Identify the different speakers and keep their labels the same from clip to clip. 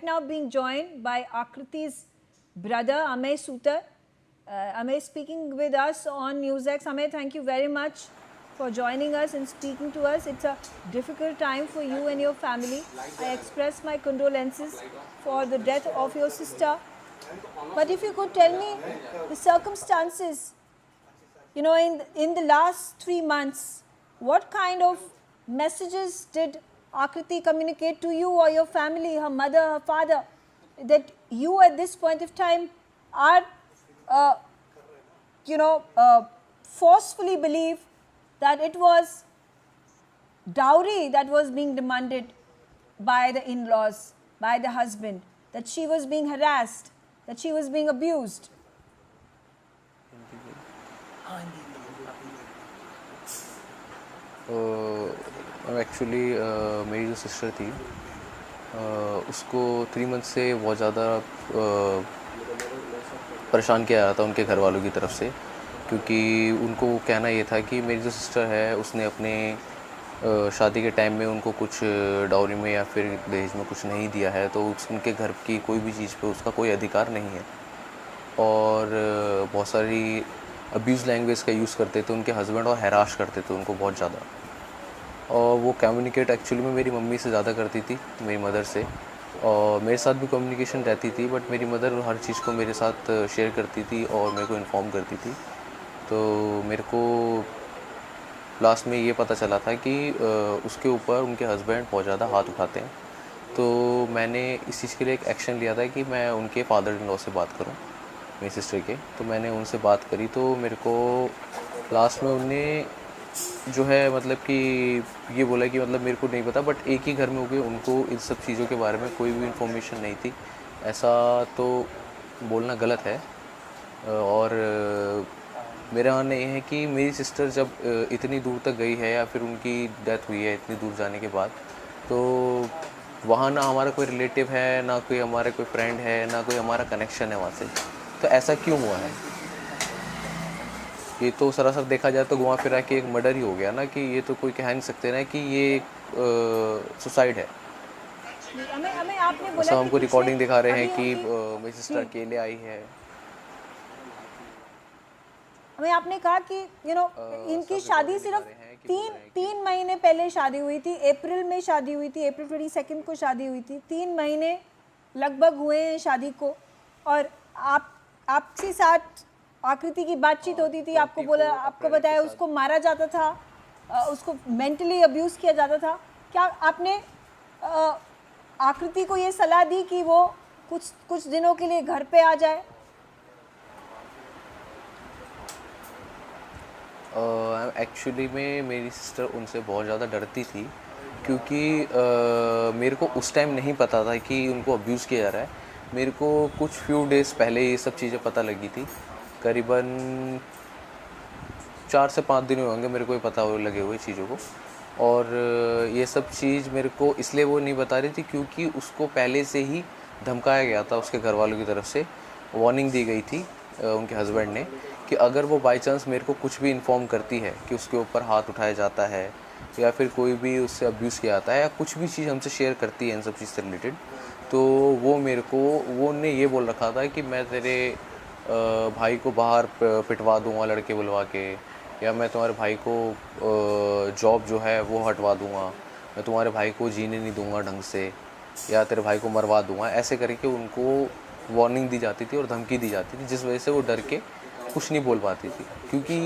Speaker 1: now being joined by Akriti's brother Amey Sutar. Amey speaking with us on NewsX. Amey, thank you very much for joining us and speaking to us. It's a difficult time for you and your family. I express my condolences for the death of your sister. But if you could tell me the circumstances, you know, in the last 3 months, what kind of messages did Akriti communicate to you or your family, her mother, her father, that you at this point of time are, forcefully believe that it was dowry that was being demanded by the in-laws, by the husband, that she was being harassed, that she was being abused?
Speaker 2: Actually मेरी जो sister थी उसको 3 month से बहुत ज़्यादा परेशान किया जा रहा था उनके घर वालों की तरफ से, क्योंकि उनको कहना ये था कि मेरी जो सिस्टर है उसने अपने शादी के टाइम में उनको कुछ डाउरी में या फिर दहेज में कुछ नहीं दिया है, तो उनके घर की कोई भी चीज़ पे उसका कोई अधिकार नहीं है। और बहुत सारी अब्यूज़ लैंग्वेज का यूज़ करते थे उनके हस्बैंड और हैराश करते थे उनको बहुत ज़्यादा। और वो कम्युनिकेट एक्चुअली में मेरी मम्मी से ज़्यादा करती थी, मेरी मदर से, और मेरे साथ भी कम्युनिकेशन रहती थी, बट मेरी मदर हर चीज़ को मेरे साथ शेयर करती थी और मेरे को इन्फॉर्म करती थी। तो मेरे को लास्ट में ये पता चला था कि उसके ऊपर उनके हस्बैंड बहुत ज़्यादा हाथ उठाते हैं। तो मैंने इस चीज़ के लिए एक एक्शन लिया था कि मैं उनके फादर इन लॉ से बात करूं, मेरी सिस्टर के। तो मैंने उनसे बात करी, तो मेरे को लास्ट में उनने जो है मतलब कि ये बोला कि मतलब मेरे को नहीं पता, बट एक ही घर में हो गए, उनको इन सब चीज़ों के बारे में कोई भी इन्फॉर्मेशन नहीं थी। ऐसा तो बोलना गलत है। और मेरा मानना ये है कि मेरी सिस्टर जब इतनी दूर तक गई है या फिर उनकी डेथ हुई है इतनी दूर जाने के बाद, तो वहाँ ना हमारा कोई रिलेटिव है, ना कोई हमारा कोई फ्रेंड है, ना कोई हमारा कनेक्शन है वहाँ से। तो ऐसा क्यों हुआ है? ये तो सरासर देखा जाए तो घुमा फिरा के एक मर्डर ही हो गया ना, कि ये तो कोई कह नहीं सकते ना कि ये सुसाइड है।
Speaker 1: आपने बोला
Speaker 2: सब हमको रिकॉर्डिंग दिखा रहे हैं कि मेरी सिस्टर अकेले आई है।
Speaker 1: हमें आपने कहा कि इनकी शादी सिर्फ तीन महीने पहले शादी हुई थी, अप्रैल में शादी हुई थी, अप्रैल 22 को शादी हुई थी। 3 महीने लगभग हुए हैं शादी को, और आपके साथ आकृति की बातचीत होती थी। आपको बताया उसको मारा जाता था, उसको मेंटली अब्यूज़ किया जाता था। क्या आपने आकृति को ये सलाह दी कि वो कुछ दिनों के लिए घर पे आ जाए?
Speaker 2: एक्चुअली में मेरी सिस्टर उनसे बहुत ज़्यादा डरती थी, क्योंकि मेरे को उस टाइम नहीं पता था कि उनको अब्यूज़ किया जा रहा है। मेरे को कुछ फ्यू डेज़ पहले ये सब चीज़ें पता लगी थी। करीबन 4 से 5 दिन हुए होंगे मेरे को ये पता लगे हुए चीज़ों को। और ये सब चीज़ मेरे को इसलिए वो नहीं बता रही थी क्योंकि उसको पहले से ही धमकाया गया था उसके घर वालों की तरफ से। वार्निंग दी गई थी उनके हस्बैंड ने कि अगर वो बाई चांस मेरे को कुछ भी इन्फॉर्म करती है कि उसके ऊपर हाथ उठाया जाता है या फिर कोई भी उससे अब्यूज़ किया जाता है या कुछ भी चीज़ हमसे शेयर करती है इन सब चीज़ से रिलेटेड, तो वो ने ये बोल रखा था कि मैं तेरे भाई को बाहर पिटवा दूंगा लड़के बुलवा के, या मैं तुम्हारे भाई को जॉब जो है वो हटवा दूंगा, मैं तुम्हारे भाई को जीने नहीं दूंगा ढंग से, या तेरे भाई को मरवा दूंगा। ऐसे करके उनको वार्निंग दी जाती थी और धमकी दी जाती थी, जिस वजह से वो डर के कुछ नहीं बोल पाती थी। क्योंकि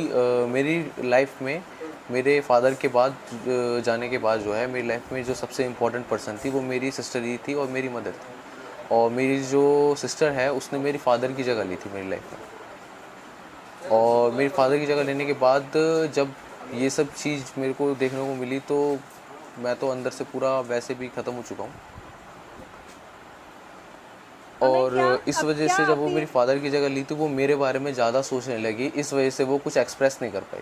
Speaker 2: मेरी लाइफ में मेरे फादर के बाद जाने के बाद जो है मेरी लाइफ में जो सबसे इम्पोर्टेंट पर्सन थी वो मेरी सिस्टर ही थी और मेरी मदर थी। और मेरी जो सिस्टर है उसने मेरी फादर की जगह ली थी मेरी लाइफ में। और मेरी फादर की जगह लेने के बाद जब ये सब चीज़ मेरे को देखने को मिली तो मैं तो अंदर से पूरा वैसे भी ख़त्म हो चुका हूँ। और इस वजह से जब वो मेरी फादर की जगह ली थी वो मेरे बारे में ज़्यादा सोचने लगी, इस वजह से वो कुछ एक्सप्रेस नहीं कर पाई।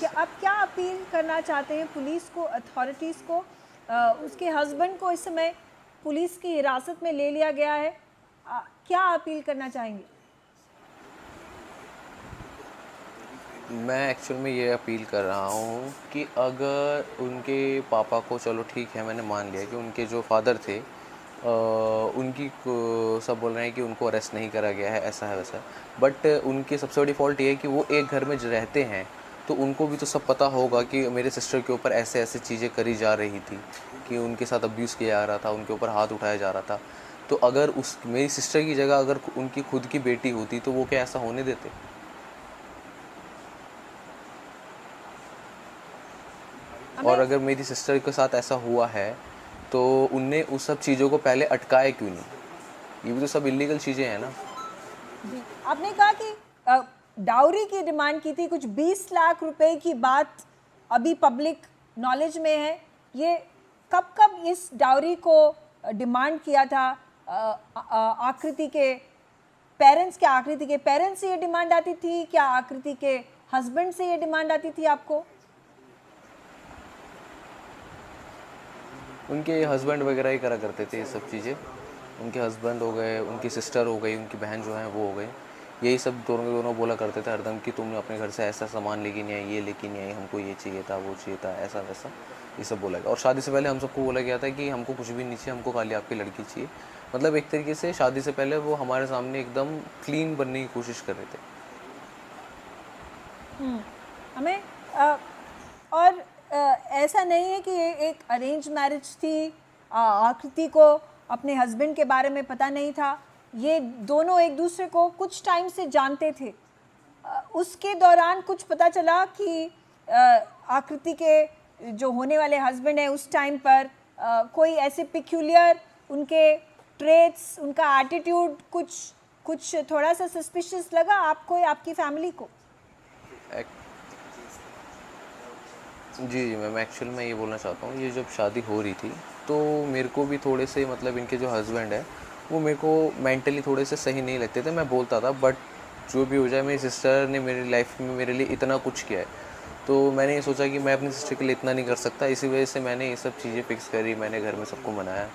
Speaker 1: आप क्या अपील करना चाहते हैं पुलिस को, अथॉरिटीज़ को? उसके हस्बैंड को इस समय पुलिस की हिरासत में ले लिया गया है, क्या अपील करना चाहेंगे?
Speaker 2: मैं एक्चुअल में ये अपील कर रहा हूँ कि अगर उनके पापा को, चलो ठीक है मैंने मान लिया कि उनके जो फादर थे उनकी सब बोल रहे हैं कि उनको अरेस्ट नहीं करा गया है, ऐसा है वैसा है। बट उनकी सबसे बड़ी फॉल्ट ये है कि वो एक घर में रहते हैं, तो उनको भी तो सब पता होगा कि मेरे सिस्टर के ऊपर ऐसे ऐसे चीज़ें करी जा रही थी, कि उनके साथ अब्यूज़ किया जा रहा था, उनके ऊपर हाथ उठाया जा रहा था। तो अगर उस मेरी सिस्टर की जगह अगर उनकी खुद की बेटी होती तो वो क्या ऐसा होने देते? और अगर मेरी सिस्टर के साथ ऐसा हुआ है तो उनने उस सब चीज़ों को पहले अटकाया क्यों नहीं? ये भी तो सब इलीगल चीज़ें हैं ना।
Speaker 1: जी, आपने कहा कि डाउरी की डिमांड की थी, कुछ 20 लाख रुपए की बात अभी पब्लिक नॉलेज में है। ये कब कब इस डाउरी को डिमांड किया था? आकृति के पेरेंट्स, क्या आकृति के पेरेंट्स से ये डिमांड आती थी? क्या आकृति के हस्बैंड से ये डिमांड आती थी आपको?
Speaker 2: उनके हस्बैंड वगैरह ही करा करते थे ये सब चीज़ें। उनके हस्बैंड हो गए, उनकी सिस्टर हो गई, उनकी बहन जो है वो हो गई। यही सब दोनों के दोनों बोला करते थे हरदम कि तुम अपने घर से ऐसा सामान लेके नहीं आई, ये लेके नहीं आई, हमको ये चाहिए था, वो चाहिए था, ऐसा वैसा ये सब बोला गया। और शादी से पहले हम सबको बोला गया था कि हमको कुछ भी नहीं चाहिए, हमको खाली आपकी लड़की चाहिए। मतलब एक तरीके से शादी से पहले वो हमारे सामने एकदम क्लीन बनने की कोशिश कर रहे थे।
Speaker 1: हमें और ऐसा नहीं है कि ये एक अरेंज मैरिज थी, आकृति को अपने हस्बैंड के बारे में पता नहीं था, ये दोनों एक दूसरे को कुछ टाइम से जानते थे। उसके दौरान कुछ पता चला कि आकृति के जो होने वाले हस्बैंड है उस टाइम पर कोई ऐसे पिक्यूलियर उनके ट्रेट्स, उनका एटीट्यूड कुछ थोड़ा सा सस्पिशियस लगा आपको या आपकी फैमिली को?
Speaker 2: जी मैम, एक्चुअल में ये बोलना चाहता हूँ, ये जब शादी हो रही थी तो मेरे को भी थोड़े से मतलब इनके जो हस्बैंड है वो मेरे को मेंटली थोड़े से सही नहीं लगते थे। मैं बोलता था बट जो भी हो जाए, मेरी सिस्टर ने मेरी लाइफ में मेरे लिए इतना कुछ किया है, तो मैंने ये सोचा कि मैं अपनी सिस्टर के लिए इतना नहीं कर सकता। इसी वजह से मैंने ये सब चीज़ें फ़िक्स करी। मैंने घर में सबको मनाया,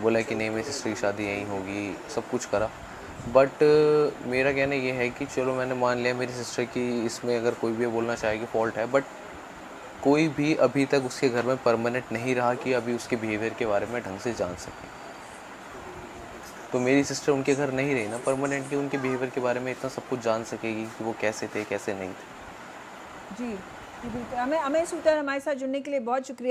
Speaker 2: बोला कि नहीं मेरी सिस्टर की शादी यहीं होगी, सब कुछ करा। बट मेरा कहना ये है कि चलो मैंने मान लिया मेरी सिस्टर की इसमें अगर कोई भी बोलना चाहे कि फ़ॉल्ट है, बट कोई भी अभी तक उसके घर में परमानेंट नहीं रहा कि अभी उसके बिहेवियर के बारे में ढंग से जान सके। तो मेरी सिस्टर उनके घर नहीं रही ना परमानेंटली, उनके बिहेवियर के बारे में इतना सब कुछ जान सकेगी कि वो कैसे थे कैसे नहीं थे।
Speaker 1: जी, बिल्कुल। हमें सूतर हमारे साथ जुड़ने के लिए बहुत शुक्रिया।